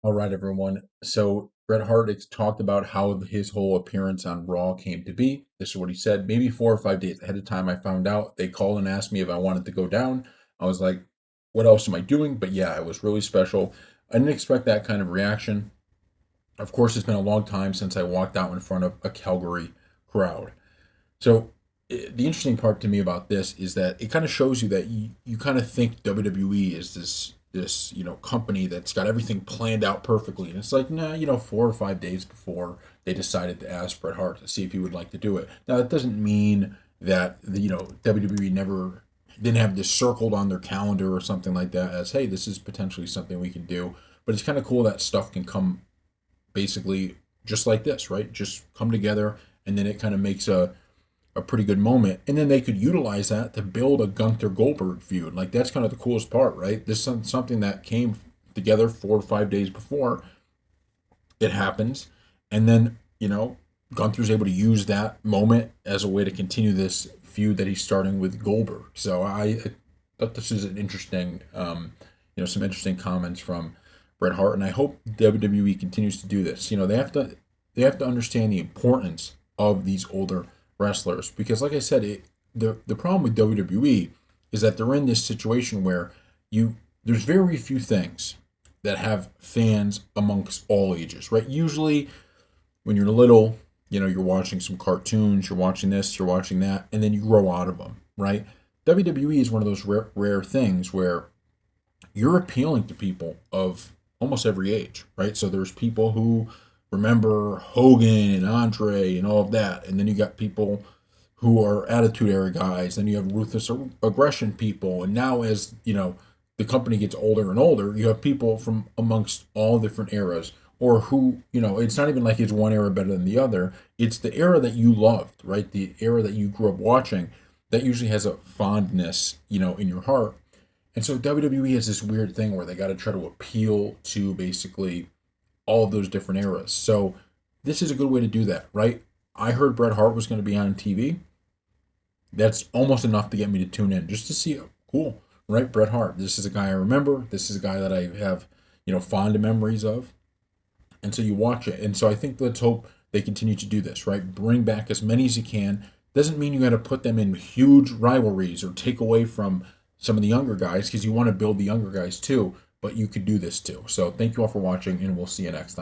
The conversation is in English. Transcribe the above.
All right, everyone. So Bret Hart talked about how his whole appearance on Raw came to be. This is what he said. Maybe 4 or 5 days ahead of time, I found out. They called and asked me if I wanted to go down. I was like, what else am I doing? But yeah, it was really special. I didn't expect that kind of reaction. Of course, it's been a long time since I walked out in front of a Calgary crowd. So the interesting part to me about this is that it kind of shows you that you kind of think WWE is this company that's got everything planned out perfectly, and it's like, nah, 4 or 5 days before they decided to ask Bret Hart to see if he would like to do it. Now that doesn't mean that WWE never didn't have this circled on their calendar or something like that as, hey, this is potentially something we can do. But it's kind of cool that stuff can come basically just like this, right? Just come together, and then it kind of makes a pretty good moment. And then they could utilize that to build a Gunther Goldberg feud. Like, that's kind of the coolest part, right? This is something that came together 4 or 5 days before it happens. And then, Gunther's able to use that moment as a way to continue this feud that he's starting with Goldberg. So I thought this is an interesting, some interesting comments from Bret Hart. And I hope WWE continues to do this. They have to understand the importance of these older wrestlers because, like I said, the problem with WWE is that they're in this situation where there's very few things that have fans amongst all ages, right? Usually, when you're little, you're watching some cartoons, you're watching this, you're watching that, and then you grow out of them, right? WWE is one of those rare things where you're appealing to people of almost every age, right? So there's people who remember Hogan and Andre and all of that, and then you got people who are attitude era guys, then you have ruthless aggression people, and now as the company gets older and older, you have people from amongst all different eras, or who it's not even like it's one era better than the other. It's the era that you loved, right? The era that you grew up watching that usually has a fondness, in your heart. And so WWE has this weird thing where they got to try to appeal to basically all of those different eras. So this is a good way to do that, right? I heard Bret Hart was going to be on TV. That's almost enough to get me to tune in just to see it. Cool, right? Bret Hart. This is a guy I remember. This is a guy that I have, fond memories of. And so you watch it. And so I think let's hope they continue to do this, right? Bring back as many as you can. Doesn't mean you got to put them in huge rivalries or take away from some of the younger guys because you want to build the younger guys too. But you could do this too. So thank you all for watching, and we'll see you next time.